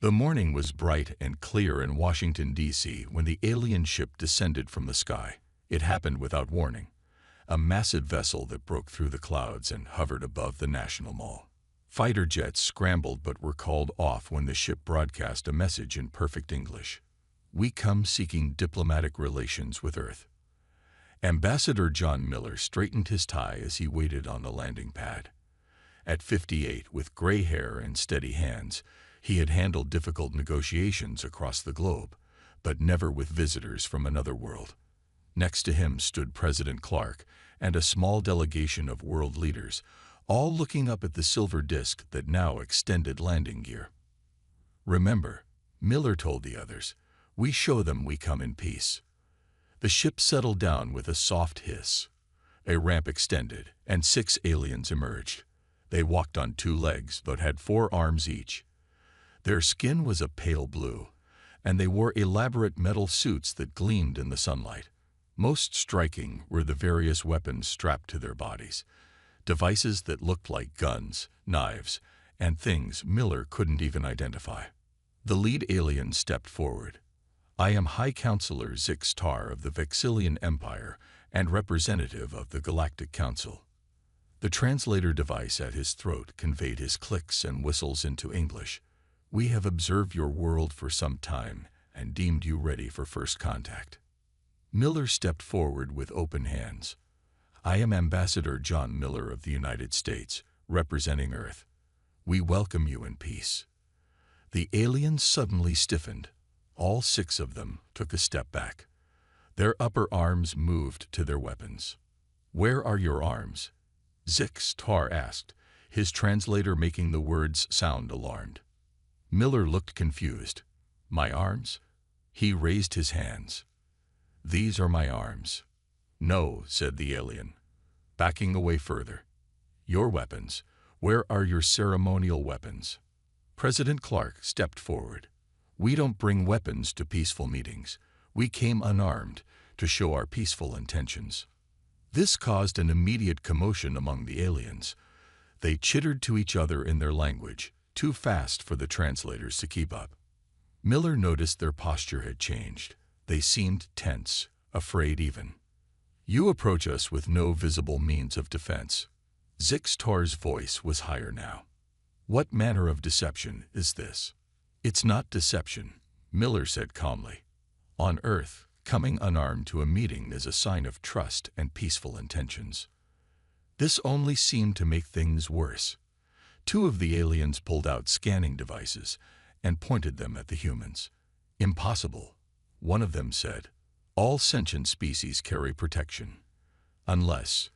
The morning was bright and clear in Washington, D.C. when the alien ship descended from the sky. It happened without warning. A massive vessel that broke through the clouds and hovered above the National Mall. Fighter jets scrambled but were called off when the ship broadcast a message in perfect English. "We come seeking diplomatic relations with Earth." Ambassador John Miller straightened his tie as he waited on the landing pad. At 58, with gray hair and steady hands, he had handled difficult negotiations across the globe, but never with visitors from another world. Next to him stood President Clark and a small delegation of world leaders, all looking up at the silver disk that now extended landing gear. "Remember," Miller told the others, "we show them we come in peace." The ship settled down with a soft hiss. A ramp extended, and 6 aliens emerged. They walked on 2 legs, but had 4 arms each. Their skin was a pale blue, and they wore elaborate metal suits that gleamed in the sunlight. Most striking were the various weapons strapped to their bodies, devices that looked like guns, knives, and things Miller couldn't even identify. The lead alien stepped forward. "I am High Counselor Zix Tar of the Vexillian Empire and representative of the Galactic Council." The translator device at his throat conveyed his clicks and whistles into English. "We have observed your world for some time and deemed you ready for first contact." Miller stepped forward with open hands. "I am Ambassador John Miller of the United States, representing Earth. We welcome you in peace." The aliens suddenly stiffened. All 6 of them took a step back. Their upper arms moved to their weapons. "Where are your arms?" Zix Tar asked, his translator making the words sound alarmed. Miller looked confused. "My arms?" He raised his hands. "These are my arms." "No," said the alien, backing away further. "Your weapons. Where are your ceremonial weapons?" President Clark stepped forward. "We don't bring weapons to peaceful meetings. We came unarmed to show our peaceful intentions." This caused an immediate commotion among the aliens. They chittered to each other in their language, too fast for the translators to keep up. Miller noticed their posture had changed. They seemed tense, afraid even. "You approach us with no visible means of defense." Zix Tar's voice was higher now. "What manner of deception is this?" "It's not deception," Miller said calmly. "On Earth, coming unarmed to a meeting is a sign of trust and peaceful intentions." This only seemed to make things worse. 2 of the aliens pulled out scanning devices and pointed them at the humans. "Impossible," one of them said. "All sentient species carry protection. Unless—"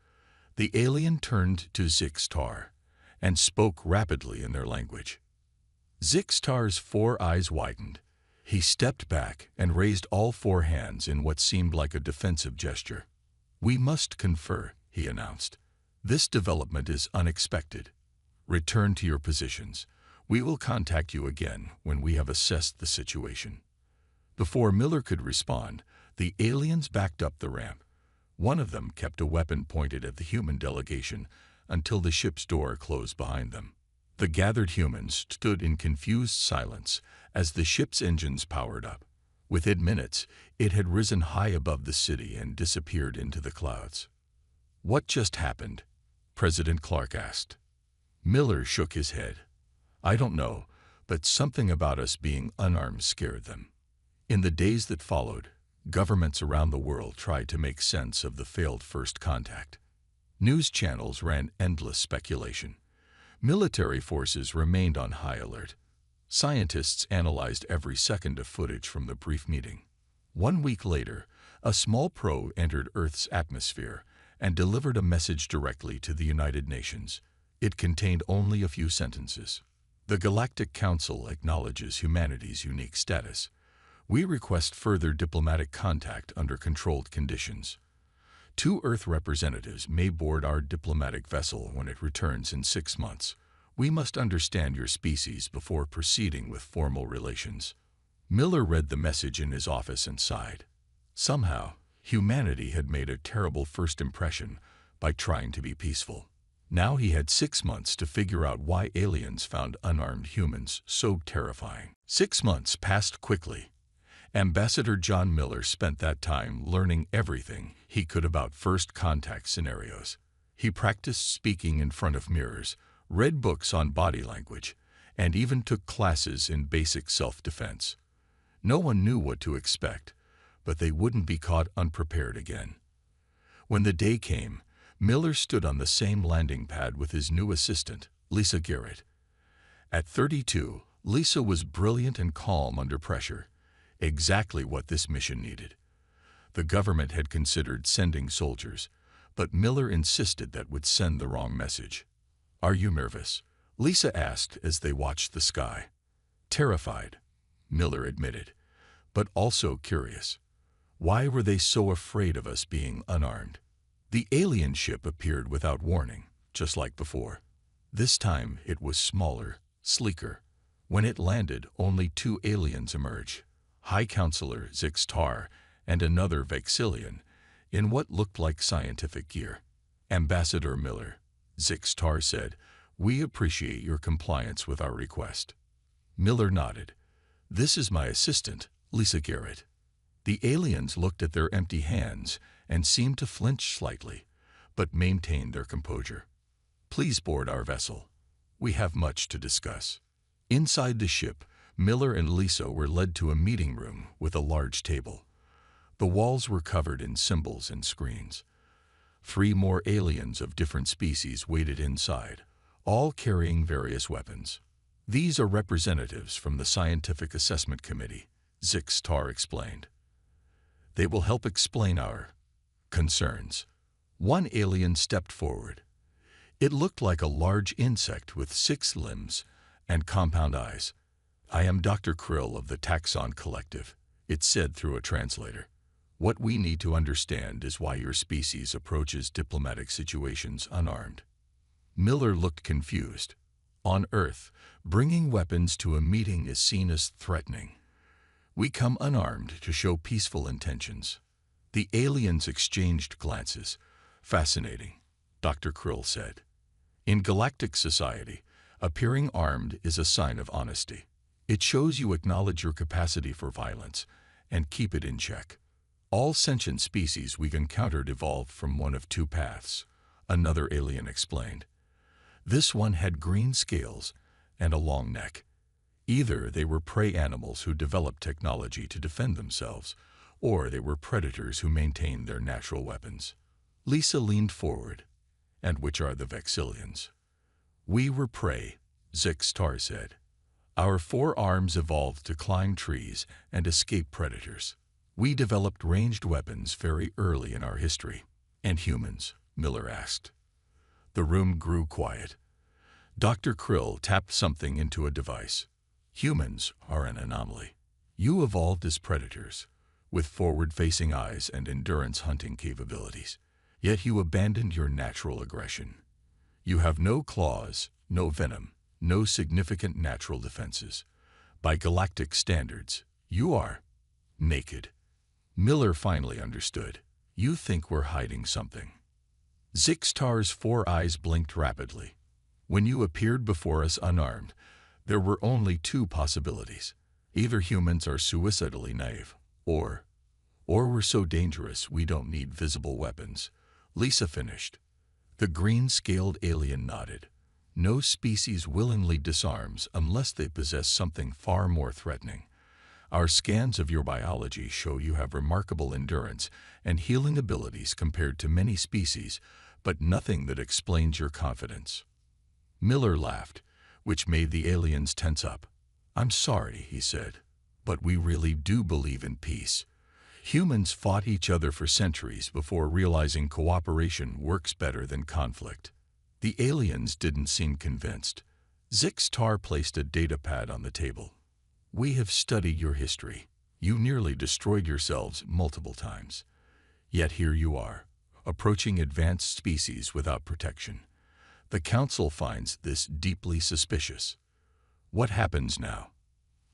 The alien turned to Zix Tar and spoke rapidly in their language. Zix Tar's 4 eyes widened. He stepped back and raised all 4 hands in what seemed like a defensive gesture. "We must confer," he announced. "This development is unexpected. Return to your positions. We will contact you again when we have assessed the situation." Before Miller could respond, the aliens backed up the ramp. One of them kept a weapon pointed at the human delegation until the ship's door closed behind them. The gathered humans stood in confused silence as the ship's engines powered up. Within minutes, it had risen high above the city and disappeared into the clouds. "What just happened?" President Clark asked. Miller shook his head. "I don't know, but something about us being unarmed scared them." In the days that followed, governments around the world tried to make sense of the failed first contact. News channels ran endless speculation. Military forces remained on high alert. Scientists analyzed every second of footage from the brief meeting. 1 week later, a small probe entered Earth's atmosphere and delivered a message directly to the United Nations. It contained only a few sentences. "The Galactic Council acknowledges humanity's unique status. We request further diplomatic contact under controlled conditions. 2 Earth representatives may board our diplomatic vessel when it returns in 6 months. We must understand your species before proceeding with formal relations." Miller read the message in his office and sighed. Somehow, humanity had made a terrible first impression by trying to be peaceful. Now he had 6 months to figure out why aliens found unarmed humans so terrifying. 6 months passed quickly. Ambassador John Miller spent that time learning everything he could about first contact scenarios. He practiced speaking in front of mirrors, read books on body language, and even took classes in basic self-defense. No one knew what to expect, but they wouldn't be caught unprepared again. When the day came, Miller stood on the same landing pad with his new assistant, Lisa Garrett. At 32, Lisa was brilliant and calm under pressure, exactly what this mission needed. The government had considered sending soldiers, but Miller insisted that would send the wrong message. "Are you nervous?" Lisa asked as they watched the sky. "Terrified," Miller admitted, "but also curious. Why were they so afraid of us being unarmed?" The alien ship appeared without warning, just like before. This time it was smaller, sleeker. When it landed, only 2 aliens emerged, High Counselor Zix-Tar and another Vexillian, in what looked like scientific gear. "Ambassador Miller," Zix-Tar said, "we appreciate your compliance with our request." Miller nodded. "This is my assistant, Lisa Garrett." The aliens looked at their empty hands and seemed to flinch slightly, but maintained their composure. "Please board our vessel. We have much to discuss." Inside the ship, Miller and Lisa were led to a meeting room with a large table. The walls were covered in symbols and screens. 3 more aliens of different species waited inside, all carrying various weapons. "These are representatives from the Scientific Assessment Committee," Zix-Tar explained. "They will help explain our concerns." One alien stepped forward. It looked like a large insect with 6 limbs and compound eyes. "I am Dr. Krill of the Taxon Collective," it said through a translator. "What we need to understand is why your species approaches diplomatic situations unarmed." Miller looked confused. On Earth, bringing weapons to a meeting is seen as threatening. "We come unarmed to show peaceful intentions." The aliens exchanged glances. "Fascinating," Dr. Krill said. "In galactic society, appearing armed is a sign of honesty. It shows you acknowledge your capacity for violence and keep it in check. All sentient species we've encountered evolved from one of 2 paths," another alien explained. "This one had green scales and a long neck. Either they were prey animals who developed technology to defend themselves, or they were predators who maintained their natural weapons." Lisa leaned forward. "And which are the Vexillians?" "We were prey," Zix-Tar said. "Our 4 arms evolved to climb trees and escape predators. We developed ranged weapons very early in our history." "And humans?" Miller asked. The room grew quiet. Dr. Krill tapped something into a device. "Humans are an anomaly. You evolved as predators, with forward-facing eyes and endurance hunting capabilities. Yet you abandoned your natural aggression. You have no claws, no venom, no significant natural defenses. By galactic standards, you are naked." Miller finally understood. "You think we're hiding something." Zix-Tar's 4 eyes blinked rapidly. "When you appeared before us unarmed, there were only 2 possibilities. Either humans are suicidally naive, or we're so dangerous we don't need visible weapons." Lisa finished. The green-scaled alien nodded. "No species willingly disarms unless they possess something far more threatening. Our scans of your biology show you have remarkable endurance and healing abilities compared to many species, but nothing that explains your confidence." Miller laughed, which made the aliens tense up. "I'm sorry," he said, "but we really do believe in peace. Humans fought each other for centuries before realizing cooperation works better than conflict." The aliens didn't seem convinced. Zix-Tar placed a datapad on the table. "We have studied your history. You nearly destroyed yourselves multiple times. Yet here you are, approaching advanced species without protection. The Council finds this deeply suspicious. What happens now?"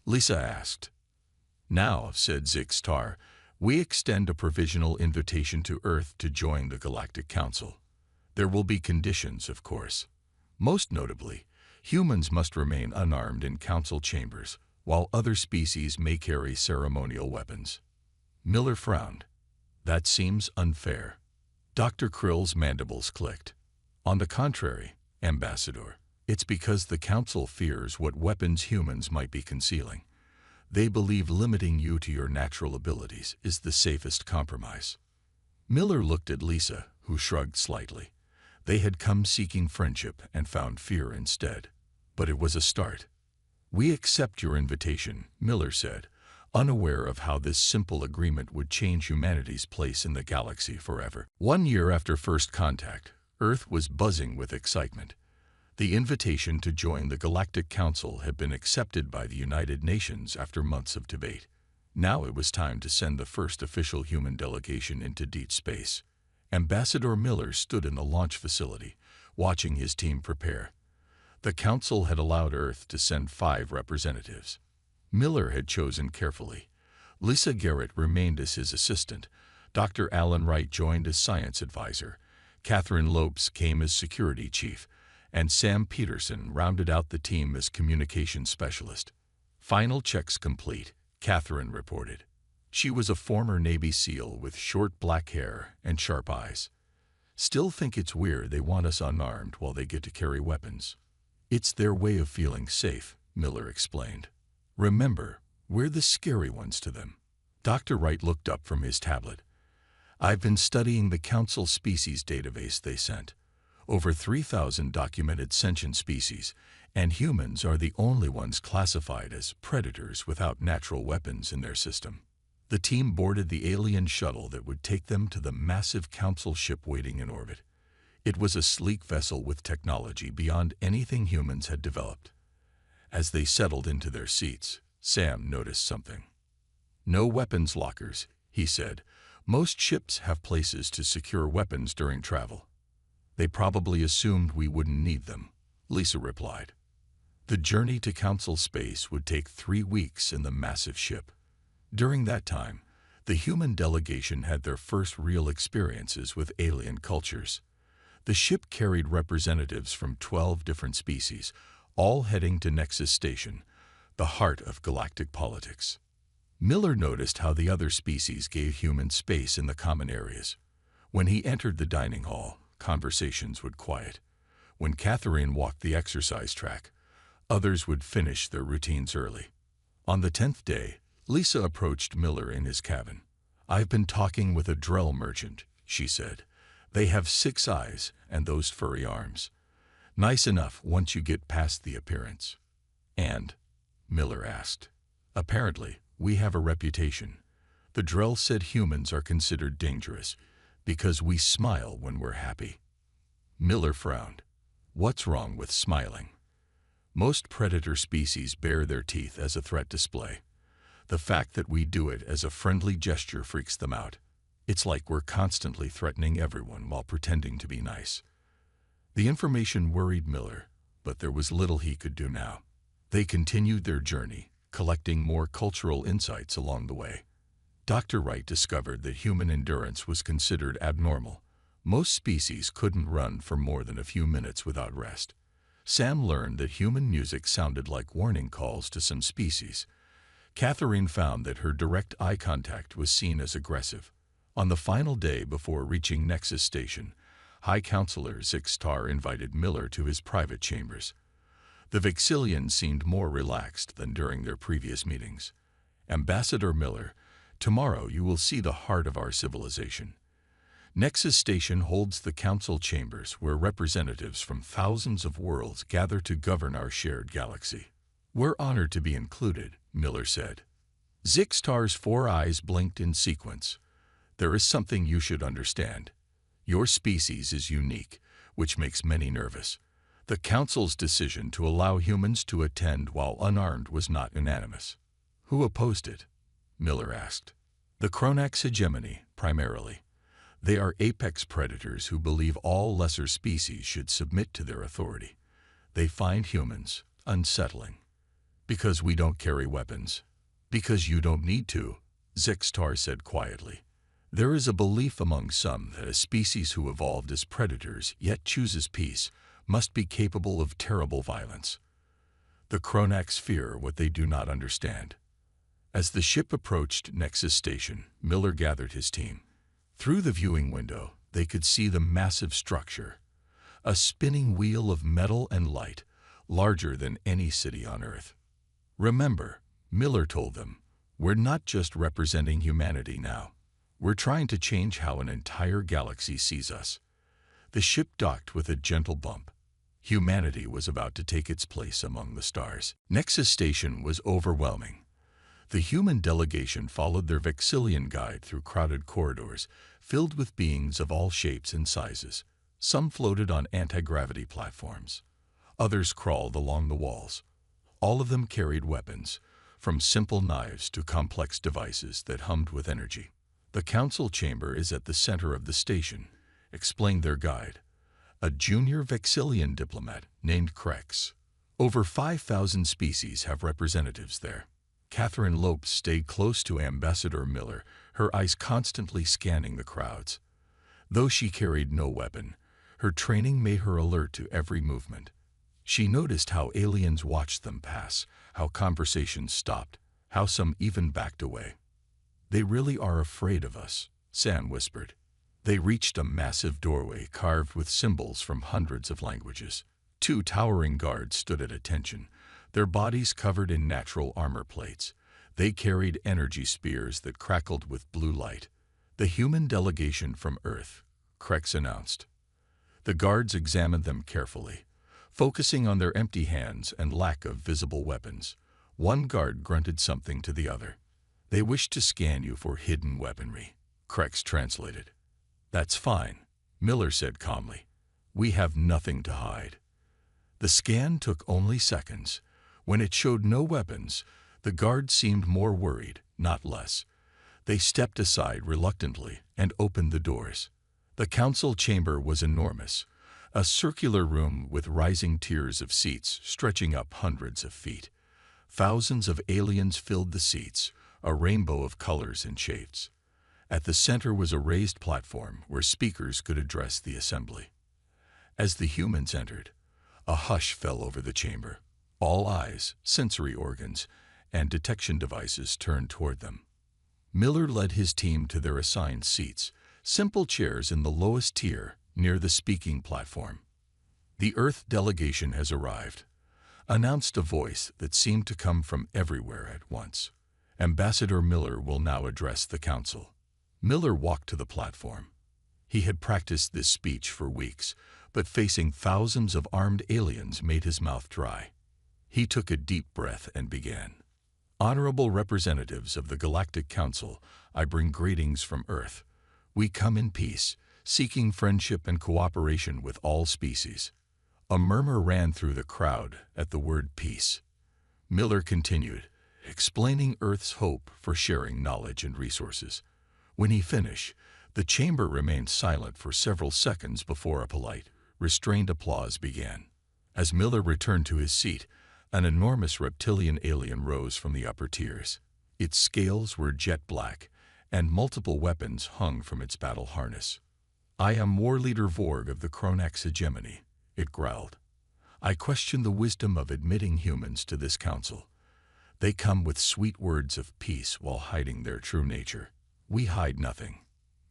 Lisa asked. "Now," said Zix-Tar, "we extend a provisional invitation to Earth to join the Galactic Council. There will be conditions, of course. Most notably, humans must remain unarmed in council chambers, while other species may carry ceremonial weapons. Miller frowned. That seems unfair. Dr. Krill's mandibles clicked. On the contrary, Ambassador, it's because the Council fears what weapons humans might be concealing. They believe limiting you to your natural abilities is the safest compromise. Miller looked at Lisa, who shrugged slightly. They had come seeking friendship and found fear instead. But it was a start. We accept your invitation, Miller said, unaware of how this simple agreement would change humanity's place in the galaxy forever. 1 year after first contact, Earth was buzzing with excitement. The invitation to join the Galactic Council had been accepted by the United Nations after months of debate. Now it was time to send the first official human delegation into deep space. Ambassador Miller stood in the launch facility, watching his team prepare. The Council had allowed Earth to send 5 representatives. Miller had chosen carefully. Lisa Garrett remained as his assistant. Dr. Alan Wright joined as science advisor. Catherine Lopes came as security chief, and Sam Peterson rounded out the team as communications specialist. Final checks complete, Catherine reported. She was a former Navy SEAL with short black hair and sharp eyes. Still think it's weird they want us unarmed while they get to carry weapons. It's their way of feeling safe, Miller explained. Remember, we're the scary ones to them. Dr. Wright looked up from his tablet. I've been studying the Council species database they sent. Over 3,000 documented sentient species, and humans are the only ones classified as predators without natural weapons in their system. The team boarded the alien shuttle that would take them to the massive Council ship waiting in orbit. It was a sleek vessel with technology beyond anything humans had developed. As they settled into their seats, Sam noticed something. No weapons lockers, he said. Most ships have places to secure weapons during travel. They probably assumed we wouldn't need them, Lisa replied. The journey to Council space would take 3 weeks in the massive ship. During that time, the human delegation had their first real experiences with alien cultures. The ship carried representatives from 12 different species, all heading to Nexus Station, the heart of galactic politics. Miller noticed how the other species gave humans space in the common areas. When he entered the dining hall, conversations would quiet. When Catherine walked the exercise track, others would finish their routines early. On the 10th day, Lisa approached Miller in his cabin. I've been talking with a Drell merchant, she said. They have 6 eyes and those furry arms. Nice enough once you get past the appearance. And? Miller asked. Apparently, we have a reputation. The Drell said humans are considered dangerous because we smile when we're happy. Miller frowned. What's wrong with smiling? Most predator species bare their teeth as a threat display. The fact that we do it as a friendly gesture freaks them out. It's like we're constantly threatening everyone while pretending to be nice. The information worried Miller, but there was little he could do now. They continued their journey, collecting more cultural insights along the way. Dr. Wright discovered that human endurance was considered abnormal. Most species couldn't run for more than a few minutes without rest. Sam learned that human music sounded like warning calls to some species. Catherine found that her direct eye contact was seen as aggressive. On the final day before reaching Nexus Station, High Counselor Zixtar invited Miller to his private chambers. The Vixillians seemed more relaxed than during their previous meetings. Ambassador Miller, tomorrow you will see the heart of our civilization. Nexus Station holds the Council chambers where representatives from thousands of worlds gather to govern our shared galaxy. We're honored to be included, Miller said. Zixtar's 4 eyes blinked in sequence. There is something you should understand. Your species is unique, which makes many nervous. The Council's decision to allow humans to attend while unarmed was not unanimous. Who opposed it? Miller asked. The Kronax hegemony, primarily. They are apex predators who believe all lesser species should submit to their authority. They find humans unsettling. Because we don't carry weapons. Because you don't need to, Zixtar said quietly. There is a belief among some that a species who evolved as predators yet chooses peace must be capable of terrible violence. The Kronax fear what they do not understand. As the ship approached Nexus Station, Miller gathered his team. Through the viewing window, they could see the massive structure, a spinning wheel of metal and light, larger than any city on Earth. Remember, Miller told them, we're not just representing humanity now. We're trying to change how an entire galaxy sees us. The ship docked with a gentle bump. Humanity was about to take its place among the stars. Nexus Station was overwhelming. The human delegation followed their Vexillian guide through crowded corridors, filled with beings of all shapes and sizes. Some floated on anti-gravity platforms. Others crawled along the walls. All of them carried weapons, from simple knives to complex devices that hummed with energy. The council chamber is at the center of the station, explained their guide, a junior Vexillian diplomat named Krex. Over 5,000 species have representatives there. Catherine Lopes stayed close to Ambassador Miller, her eyes constantly scanning the crowds. Though she carried no weapon, her training made her alert to every movement. She noticed how aliens watched them pass, how conversations stopped, how some even backed away. "They really are afraid of us," Sam whispered. They reached a massive doorway carved with symbols from hundreds of languages. 2 towering guards stood at attention, their bodies covered in natural armor plates. They carried energy spears that crackled with blue light. "The human delegation from Earth," Krex announced. The guards examined them carefully, focusing on their empty hands and lack of visible weapons. One guard grunted something to the other. "They wish to scan you for hidden weaponry," Krex translated. "That's fine," Miller said calmly. "We have nothing to hide." The scan took only seconds. When it showed no weapons, the guards seemed more worried, not less. They stepped aside reluctantly and opened the doors. The council chamber was enormous, a circular room with rising tiers of seats stretching up hundreds of feet. Thousands of aliens filled the seats, a rainbow of colors and shapes. At the center was a raised platform where speakers could address the assembly. As the humans entered, a hush fell over the chamber. All eyes, sensory organs, and detection devices turned toward them. Miller led his team to their assigned seats, simple chairs in the lowest tier near the speaking platform. "The Earth delegation has arrived," announced a voice that seemed to come from everywhere at once. "Ambassador Miller will now address the council." Miller walked to the platform. He had practiced this speech for weeks, but facing thousands of armed aliens made his mouth dry. He took a deep breath and began. "Honorable representatives of the Galactic Council, I bring greetings from Earth. We come in peace, seeking friendship and cooperation with all species." A murmur ran through the crowd at the word peace. Miller continued, explaining Earth's hope for sharing knowledge and resources. When he finished, the chamber remained silent for several seconds before a polite, restrained applause began. As Miller returned to his seat, an enormous reptilian alien rose from the upper tiers. Its scales were jet black, and multiple weapons hung from its battle harness. "I am War Leader Vorg of the Kronax hegemony," it growled. "I question the wisdom of admitting humans to this council. They come with sweet words of peace while hiding their true nature." "We hide nothing,"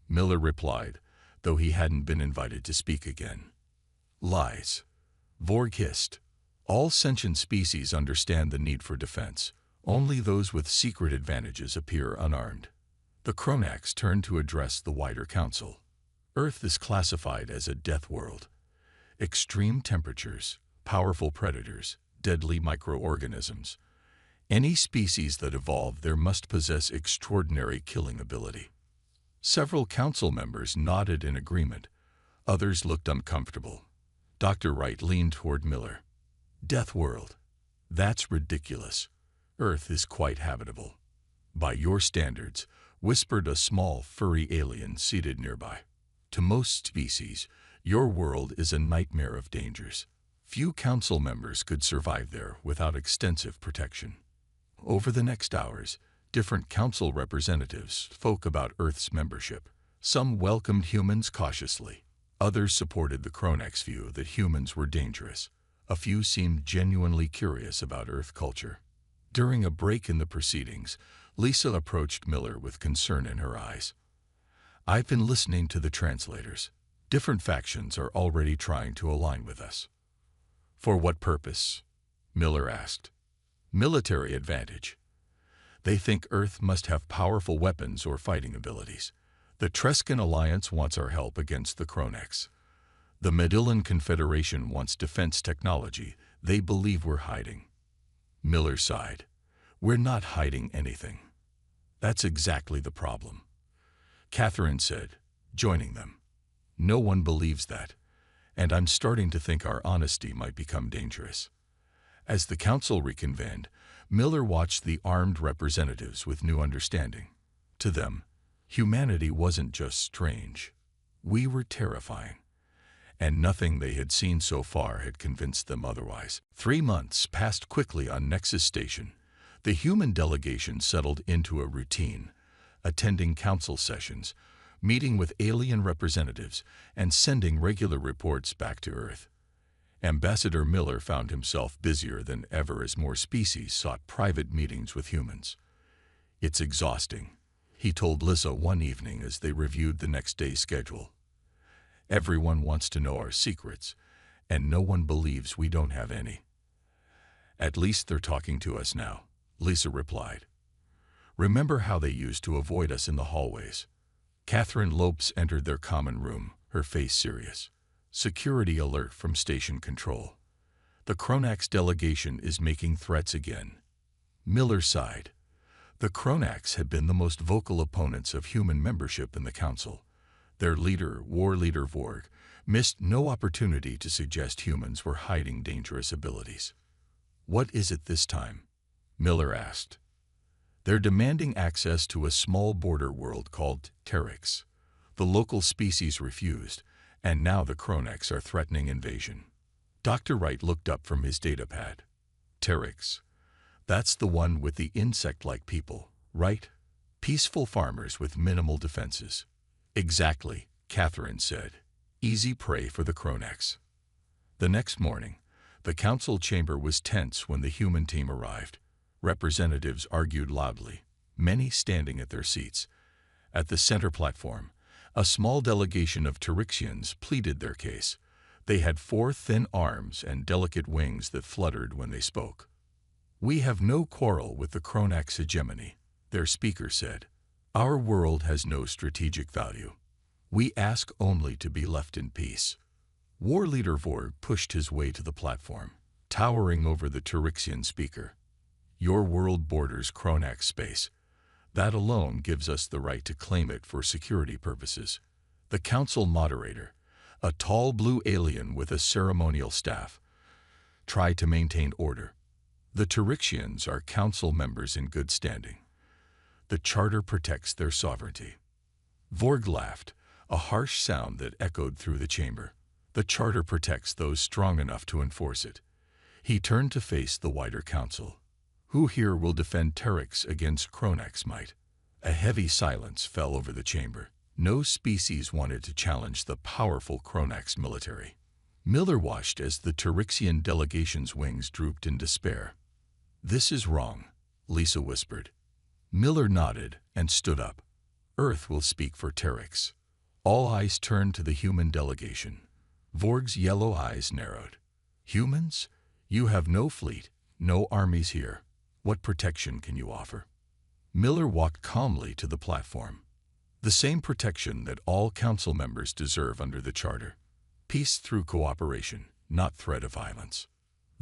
Miller replied, though he hadn't been invited to speak again. "Lies," Vorg hissed. "All sentient species understand the need for defense. Only those with secret advantages appear unarmed." The Kronax turned to address the wider council. "Earth is classified as a death world. Extreme temperatures, powerful predators, deadly microorganisms. Any species that evolve there must possess extraordinary killing ability." Several council members nodded in agreement. Others looked uncomfortable. Dr. Wright leaned toward Miller. "Death world? That's ridiculous. Earth is quite habitable." "By your standards," whispered a small, furry alien seated nearby. "To most species, your world is a nightmare of dangers. Few council members could survive there without extensive protection." Over the next hours, Different council representatives spoke about Earth's membership. Some welcomed humans cautiously. Others supported the Kronax view that humans were dangerous. A few seemed genuinely curious about Earth culture. During a break in the proceedings, Lisa approached Miller with concern in her eyes. "I've been listening to the translators. Different factions are already trying to align with us." "For what purpose?" Miller asked. "Military advantage. They think Earth must have powerful weapons or fighting abilities. The Trescan Alliance wants our help against the Kronax. The Medillan Confederation wants defense technology they believe we're hiding." Miller sighed. "We're not hiding anything." "That's exactly the problem," Catherine said, joining them. "No one believes that, and I'm starting to think our honesty might become dangerous." As the council reconvened, Miller watched the armed representatives with new understanding. To them, humanity wasn't just strange. We were terrifying. And nothing they had seen so far had convinced them otherwise. 3 months passed quickly on Nexus Station. The human delegation settled into a routine, attending council sessions, meeting with alien representatives, and sending regular reports back to Earth. Ambassador Miller found himself busier than ever as more species sought private meetings with humans. "It's exhausting," he told Lisa one evening as they reviewed the next day's schedule. "Everyone wants to know our secrets, and no one believes we don't have any." "At least they're talking to us now," Lisa replied. "Remember how they used to avoid us in the hallways?" Catherine Lopes entered their common room, her face serious. "Security alert from station control. The Kronax delegation is making threats again." Miller sighed. The Kronax had been the most vocal opponents of human membership in the council. Their leader, War Leader Vorg, missed no opportunity to suggest humans were hiding dangerous abilities. "What is it this time?" Miller asked. "They're demanding access to a small border world called Teryx. The local species refused, and now the Kronax are threatening invasion." Dr. Wright looked up from his datapad. "Teryx. That's the one with the insect-like people, right? Peaceful farmers with minimal defenses." "Exactly," Catherine said. "Easy prey for the Kronax." The next morning, the council chamber was tense when the human team arrived. Representatives argued loudly, many standing at their seats. At the center platform, a small delegation of Teryxians pleaded their case. They had 4 thin arms and delicate wings that fluttered when they spoke. "We have no quarrel with the Kronax hegemony," their speaker said. "Our world has no strategic value. We ask only to be left in peace." War Leader Vorg pushed his way to the platform, towering over the Teryxian speaker. "Your world borders Kronax space. That alone gives us the right to claim it for security purposes." The council moderator, a tall blue alien with a ceremonial staff, tried to maintain order. "The Teryxians are council members in good standing. The charter protects their sovereignty." Vorg laughed, a harsh sound that echoed through the chamber. "The charter protects those strong enough to enforce it." He turned to face the wider council. "Who here will defend Teryx against Kronax might?" A heavy silence fell over the chamber. No species wanted to challenge the powerful Kronax military. Miller watched as the Teryxian delegation's wings drooped in despair. "This is wrong," Lisa whispered. Miller nodded and stood up. "Earth will speak for Teryx." All eyes turned to the human delegation. Vorg's yellow eyes narrowed. "Humans? You have no fleet, no armies here. What protection can you offer?" Miller walked calmly to the platform. "The same protection that all council members deserve under the charter. Peace through cooperation, not threat of violence."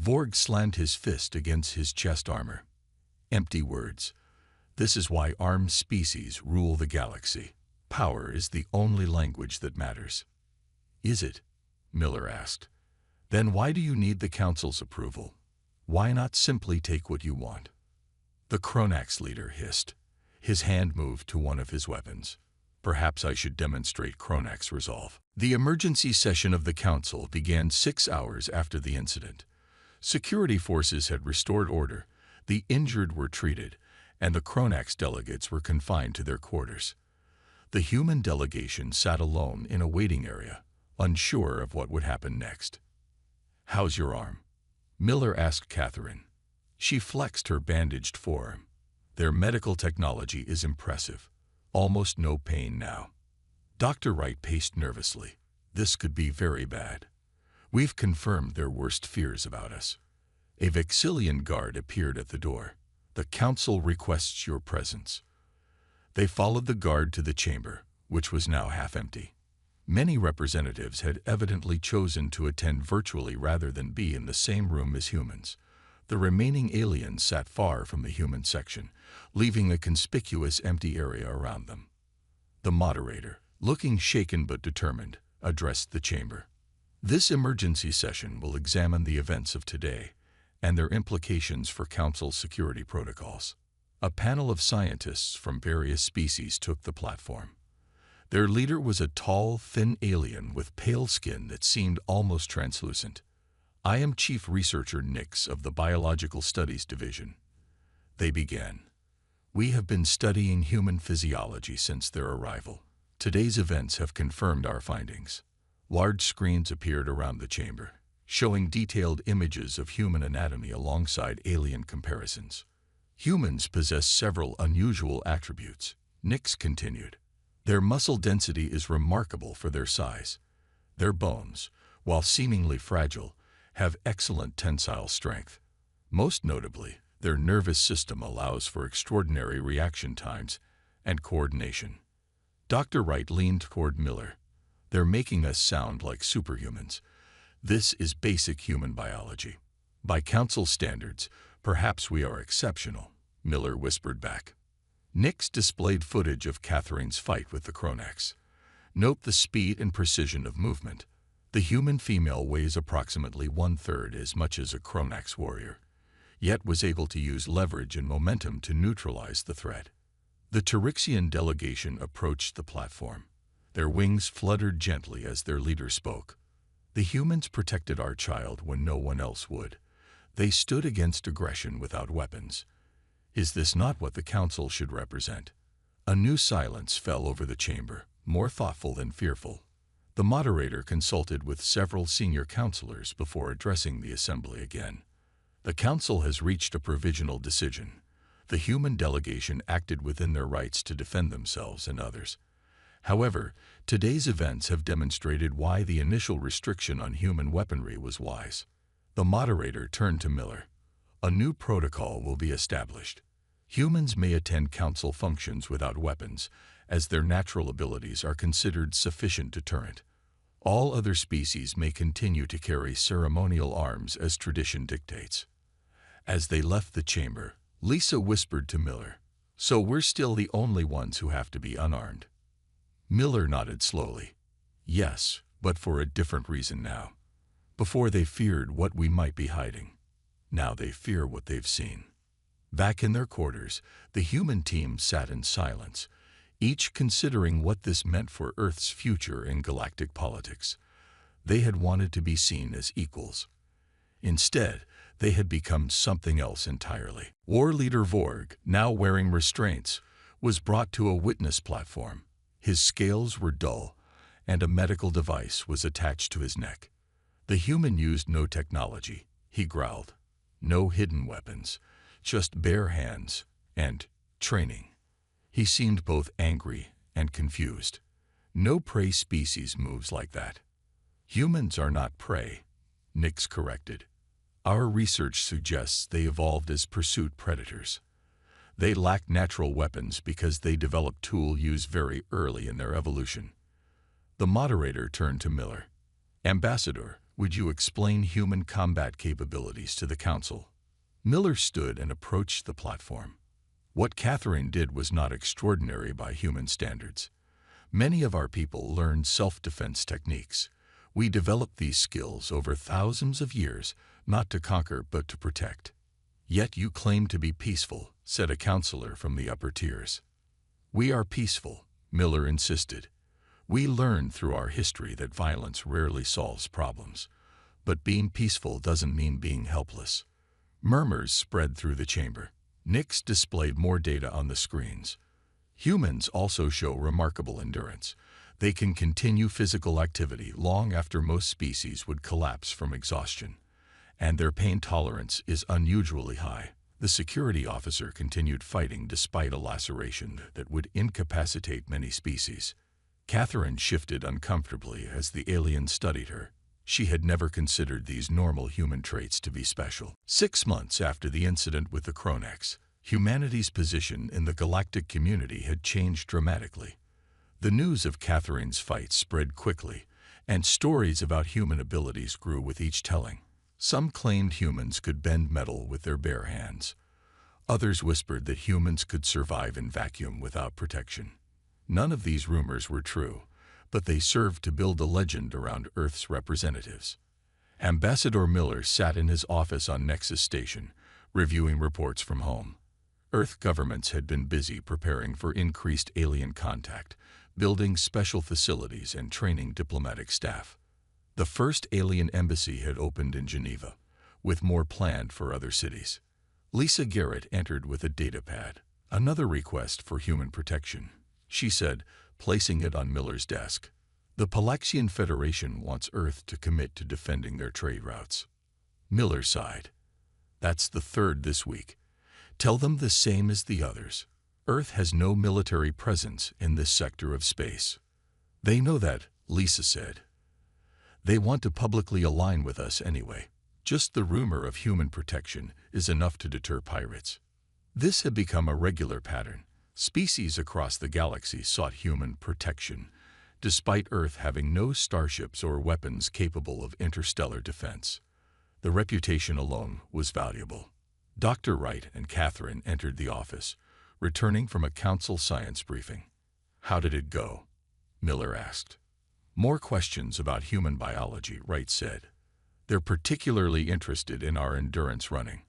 Vorg slammed his fist against his chest armor. "Empty words. This is why armed species rule the galaxy. Power is the only language that matters." "Is it?" Miller asked. "Then why do you need the council's approval? Why not simply take what you want?" The Kronax leader hissed. His hand moved to one of his weapons. "Perhaps I should demonstrate Kronax resolve." The emergency session of the council began 6 hours after the incident. Security forces had restored order, the injured were treated, and the Kronax delegates were confined to their quarters. The human delegation sat alone in a waiting area, unsure of what would happen next. "How's your arm?" Miller asked Catherine. She flexed her bandaged forearm. "Their medical technology is impressive. Almost no pain now." Dr. Wright paced nervously. "This could be very bad. We've confirmed their worst fears about us." A Vexillian guard appeared at the door. "The council requests your presence." They followed the guard to the chamber, which was now half empty. Many representatives had evidently chosen to attend virtually rather than be in the same room as humans. The remaining aliens sat far from the human section, leaving a conspicuous empty area around them. The moderator, looking shaken but determined, addressed the chamber. "This emergency session will examine the events of today and their implications for Council security protocols." A panel of scientists from various species took the platform. Their leader was a tall, thin alien with pale skin that seemed almost translucent. "I am Chief Researcher Nix of the Biological Studies Division." They began. "We have been studying human physiology since their arrival. Today's events have confirmed our findings." Large screens appeared around the chamber, showing detailed images of human anatomy alongside alien comparisons. "Humans possess several unusual attributes," Nix continued. "Their muscle density is remarkable for their size. Their bones, while seemingly fragile, have excellent tensile strength. Most notably, their nervous system allows for extraordinary reaction times and coordination." Dr. Wright leaned toward Miller. "They're making us sound like superhumans. This is basic human biology. By Council standards, perhaps we are exceptional," Miller whispered back. Nix displayed footage of Catherine's fight with the Kronax. "Note the speed and precision of movement. The human female weighs approximately 1/3 as much as a Kronax warrior, yet was able to use leverage and momentum to neutralize the threat." The Tyrixian delegation approached the platform. Their wings fluttered gently as their leader spoke. "The humans protected our child when no one else would. They stood against aggression without weapons. Is this not what the Council should represent?" A new silence fell over the chamber, more thoughtful than fearful. The moderator consulted with several senior counselors before addressing the assembly again. "The Council has reached a provisional decision. The human delegation acted within their rights to defend themselves and others. However, today's events have demonstrated why the initial restriction on human weaponry was wise." The moderator turned to Miller. "A new protocol will be established. Humans may attend Council functions without weapons, as their natural abilities are considered sufficient deterrent. All other species may continue to carry ceremonial arms as tradition dictates." As they left the chamber, Lisa whispered to Miller, "So we're still the only ones who have to be unarmed?" Miller nodded slowly. "Yes, but for a different reason now. Before they feared what we might be hiding. Now they fear what they've seen." Back in their quarters, the human team sat in silence, each considering what this meant for Earth's future in galactic politics. They had wanted to be seen as equals. Instead, they had become something else entirely. War Leader Vorg, now wearing restraints, was brought to a witness platform. His scales were dull, and a medical device was attached to his neck. The human used no technology, he growled. No hidden weapons, just bare hands and training. He seemed both angry and confused. "No prey species moves like that." "Humans are not prey," Nix corrected. "Our research suggests they evolved as pursuit predators. They lack natural weapons because they developed tool use very early in their evolution." The moderator turned to Miller. "Ambassador, would you explain human combat capabilities to the Council?" Miller stood and approached the platform. What Catherine did was not extraordinary by human standards. Many of our people learned self-defense techniques. We developed these skills over thousands of years, not to conquer but to protect. "Yet you claim to be peaceful," said a counselor from the upper tiers. "We are peaceful," Miller insisted. "We learned through our history that violence rarely solves problems. But being peaceful doesn't mean being helpless." Murmurs spread through the chamber. Nix displayed more data on the screens. Humans also show remarkable endurance. They can continue physical activity long after most species would collapse from exhaustion, and their pain tolerance is unusually high. The security officer continued fighting despite a laceration that would incapacitate many species. Catherine shifted uncomfortably as the alien studied her. She had never considered these normal human traits to be special. 6 months after the incident with the Kronax, humanity's position in the galactic community had changed dramatically. The news of Catherine's fight spread quickly, and stories about human abilities grew with each telling. Some claimed humans could bend metal with their bare hands. Others whispered that humans could survive in vacuum without protection. None of these rumors were true, but they served to build a legend around Earth's representatives. Ambassador Miller sat in his office on Nexus Station, reviewing reports from home. Earth governments had been busy preparing for increased alien contact, building special facilities and training diplomatic staff. The first alien embassy had opened in Geneva, with more planned for other cities. Lisa Garrett entered with a datapad, another request for human protection. She said, placing it on Miller's desk. The Palaxian Federation wants Earth to commit to defending their trade routes. Miller sighed. That's the third this week. Tell them the same as the others. Earth has no military presence in this sector of space. They know that, Lisa said. They want to publicly align with us anyway. Just the rumor of human protection is enough to deter pirates. This had become a regular pattern. Species across the galaxy sought human protection, despite Earth having no starships or weapons capable of interstellar defense. The reputation alone was valuable. Dr. Wright and Catherine entered the office, returning from a council science briefing. How did it go? Miller asked. More questions about human biology, Wright said. They're particularly interested in our endurance running.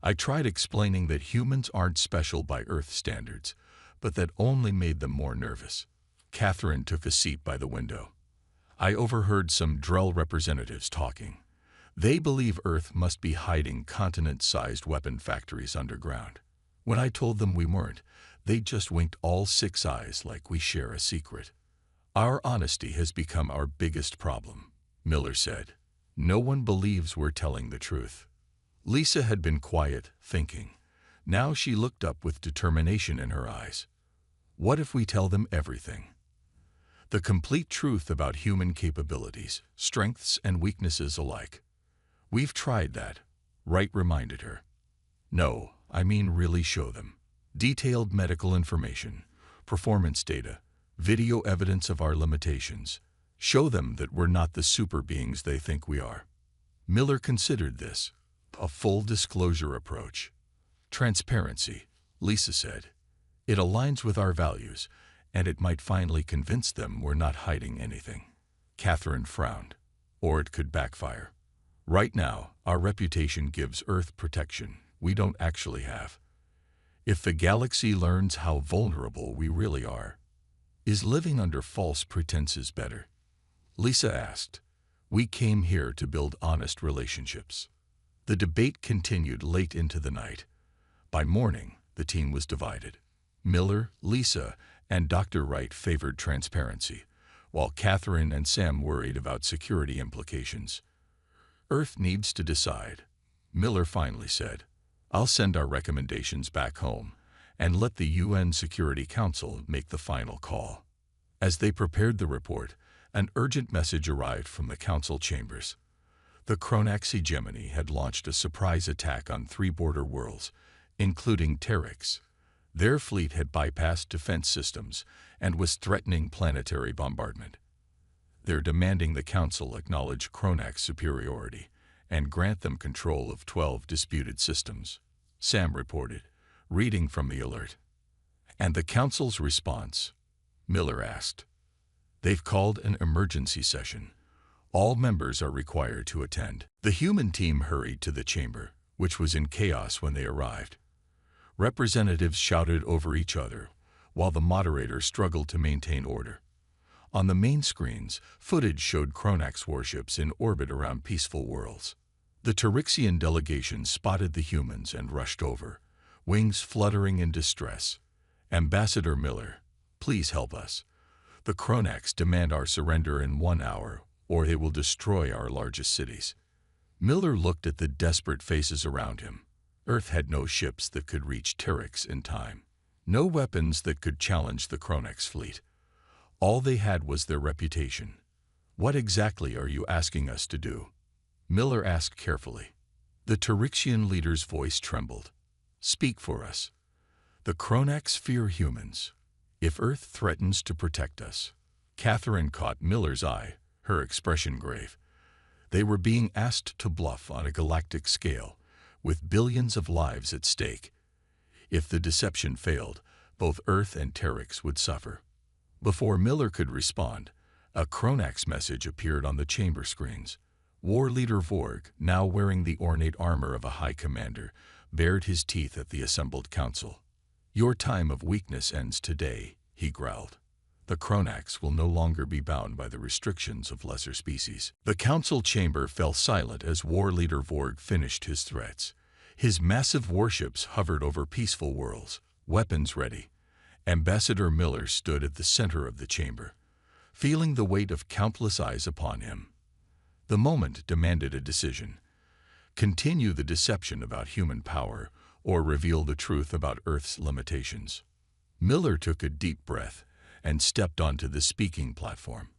I tried explaining that humans aren't special by Earth standards, but that only made them more nervous. Catherine took a seat by the window. I overheard some Drell representatives talking. They believe Earth must be hiding continent-sized weapon factories underground. When I told them we weren't, they just winked all 6 eyes like we share a secret. Our honesty has become our biggest problem, Miller said. No one believes we're telling the truth. Lisa had been quiet, thinking. Now she looked up with determination in her eyes. What if we tell them everything? The complete truth about human capabilities, strengths and weaknesses alike. We've tried that, Wright reminded her. No, I mean really show them. Detailed medical information, performance data, video evidence of our limitations. Show them that we're not the super beings they think we are. Miller considered this, a full disclosure approach. Transparency, Lisa said. It aligns with our values, and it might finally convince them we're not hiding anything. Catherine frowned. Or it could backfire. Right now, our reputation gives Earth protection we don't actually have. If the galaxy learns how vulnerable we really are, is living under false pretenses better? Lisa asked. We came here to build honest relationships. The debate continued late into the night. By morning, the team was divided. Miller, Lisa, and Dr. Wright favored transparency, while Catherine and Sam worried about security implications. Earth needs to decide, Miller finally said. I'll send our recommendations back home and let the UN Security Council make the final call. As they prepared the report, an urgent message arrived from the council chambers. The Kronax hegemony had launched a surprise attack on 3 border worlds, including Terex. Their fleet had bypassed defense systems and was threatening planetary bombardment. They're demanding the council acknowledge Kronax superiority and grant them control of 12 disputed systems, Sam reported, reading from the alert. And the council's response? Miller asked. They've called an emergency session. All members are required to attend. The human team hurried to the chamber, which was in chaos when they arrived. Representatives shouted over each other, while the moderator struggled to maintain order. On the main screens, footage showed Kronax warships in orbit around peaceful worlds. The Terexian delegation spotted the humans and rushed over, wings fluttering in distress. "Ambassador Miller, please help us. The Kronax demand our surrender in 1 hour, or they will destroy our largest cities." Miller looked at the desperate faces around him. Earth had no ships that could reach Terex in time. No weapons that could challenge the Kronax fleet. All they had was their reputation. "What exactly are you asking us to do?" Miller asked carefully. The Terexian leader's voice trembled. "Speak for us. The Kronax fear humans. If Earth threatens to protect us." Catherine caught Miller's eye, her expression grave. They were being asked to bluff on a galactic scale, with billions of lives at stake. If the deception failed, both Earth and Terex would suffer. Before Miller could respond, a Kronax message appeared on the chamber screens. War Leader Vorg, now wearing the ornate armor of a high commander, bared his teeth at the assembled council. "Your time of weakness ends today," he growled. "The Kronax will no longer be bound by the restrictions of lesser species." The council chamber fell silent as War Leader Vorg finished his threats. His massive warships hovered over peaceful worlds, weapons ready. Ambassador Miller stood at the center of the chamber, feeling the weight of countless eyes upon him. The moment demanded a decision. Continue the deception about human power, or reveal the truth about Earth's limitations. Miller took a deep breath and stepped onto the speaking platform.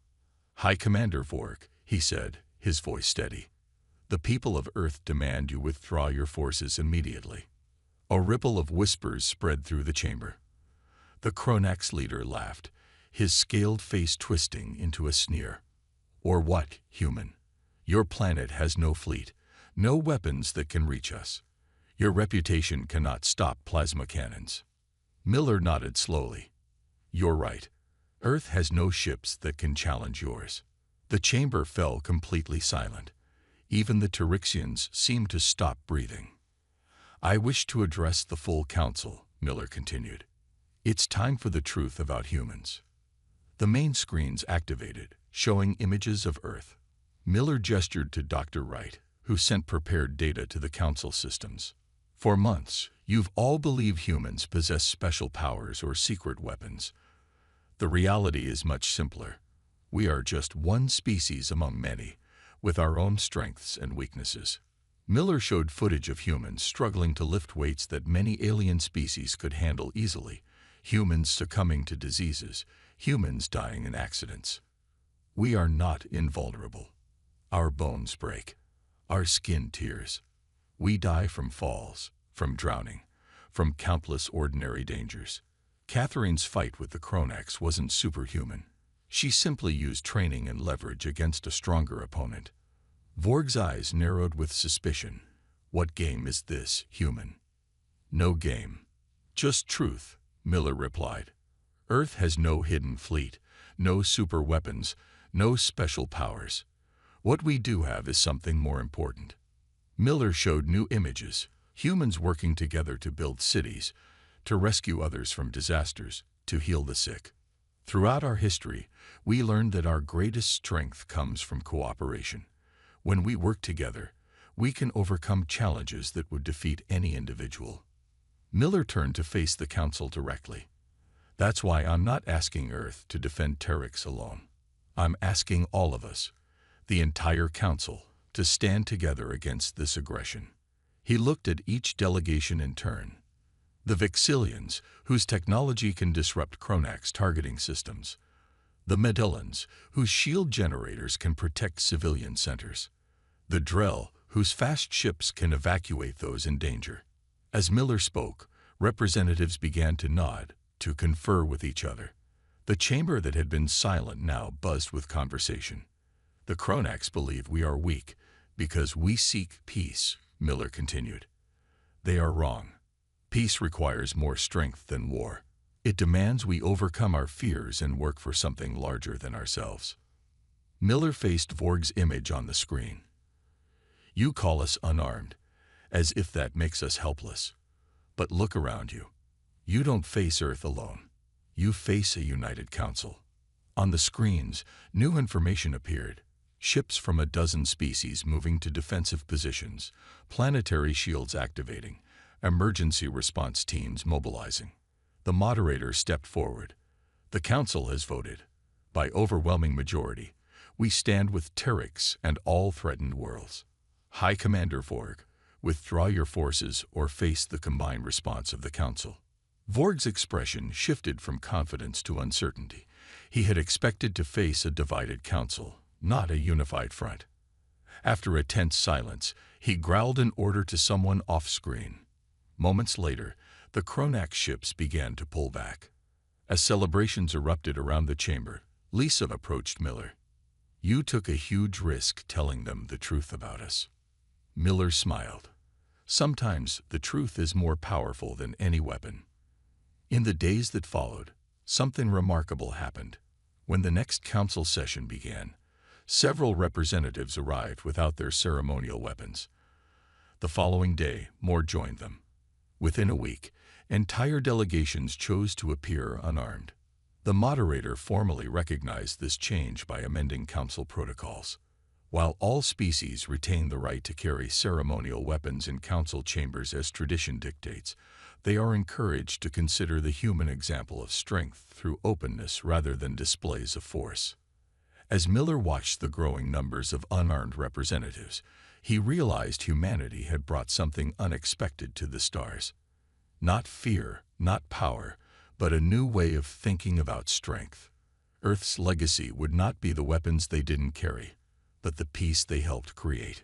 "High Commander Vorg," he said, his voice steady. "The people of Earth demand you withdraw your forces immediately." A ripple of whispers spread through the chamber. The Kronax leader laughed, his scaled face twisting into a sneer. "Or what, human? Your planet has no fleet, no weapons that can reach us. Your reputation cannot stop plasma cannons." Miller nodded slowly. "You're right. Earth has no ships that can challenge yours." The chamber fell completely silent. Even the Terexians seemed to stop breathing. "I wish to address the full council," Miller continued. "It's time for the truth about humans." The main screens activated, showing images of Earth. Miller gestured to Dr. Wright, who sent prepared data to the council systems. "For months, you've all believed humans possess special powers or secret weapons. The reality is much simpler. We are just one species among many, with our own strengths and weaknesses." Miller showed footage of humans struggling to lift weights that many alien species could handle easily, humans succumbing to diseases, humans dying in accidents. "We are not invulnerable. Our bones break. Our skin tears. We die from falls, from drowning, from countless ordinary dangers." Catherine's fight with the Kronax wasn't superhuman. She simply used training and leverage against a stronger opponent. Vorg's eyes narrowed with suspicion. "What game is this, human?" "No game. Just truth," Miller replied. "Earth has no hidden fleet, no super weapons, no special powers. What we do have is something more important." Miller showed new images, humans working together to build cities, to rescue others from disasters, to heal the sick. Throughout our history, we learned that our greatest strength comes from cooperation. When we work together, we can overcome challenges that would defeat any individual. Miller turned to face the council directly. "That's why I'm not asking Earth to defend Terex alone. I'm asking all of us, the entire council, to stand together against this aggression." He looked at each delegation in turn. The Vixilians, whose technology can disrupt Kronax targeting systems. The Medillans, whose shield generators can protect civilian centers. The Drell, whose fast ships can evacuate those in danger. As Miller spoke, representatives began to nod, to confer with each other. The chamber that had been silent now buzzed with conversation. "The Kronax believe we are weak because we seek peace," Miller continued. "They are wrong. Peace requires more strength than war. It demands we overcome our fears and work for something larger than ourselves." Miller faced Vorg's image on the screen. "You call us unarmed, as if that makes us helpless. But look around you. You don't face Earth alone. You face a united council." On the screens, new information appeared. Ships from a dozen species moving to defensive positions, planetary shields activating, emergency response teams mobilizing. The moderator stepped forward. The council has voted. By overwhelming majority, we stand with Terex and all threatened worlds. High Commander Vorg, withdraw your forces or face the combined response of the council. Vorg's expression shifted from confidence to uncertainty. He had expected to face a divided council, not a unified front. After a tense silence, he growled an order to someone off-screen. Moments later, the Kronak ships began to pull back. As celebrations erupted around the chamber, Lisa approached Miller. "You took a huge risk telling them the truth about us." Miller smiled. "Sometimes the truth is more powerful than any weapon." In the days that followed, something remarkable happened. When the next council session began, several representatives arrived without their ceremonial weapons. The following day, more joined them. Within a week, entire delegations chose to appear unarmed. The moderator formally recognized this change by amending council protocols. While all species retain the right to carry ceremonial weapons in council chambers as tradition dictates, they are encouraged to consider the human example of strength through openness rather than displays of force. As Miller watched the growing numbers of unarmed representatives, he realized humanity had brought something unexpected to the stars. Not fear, not power, but a new way of thinking about strength. Earth's legacy would not be the weapons they didn't carry, but the peace they helped create.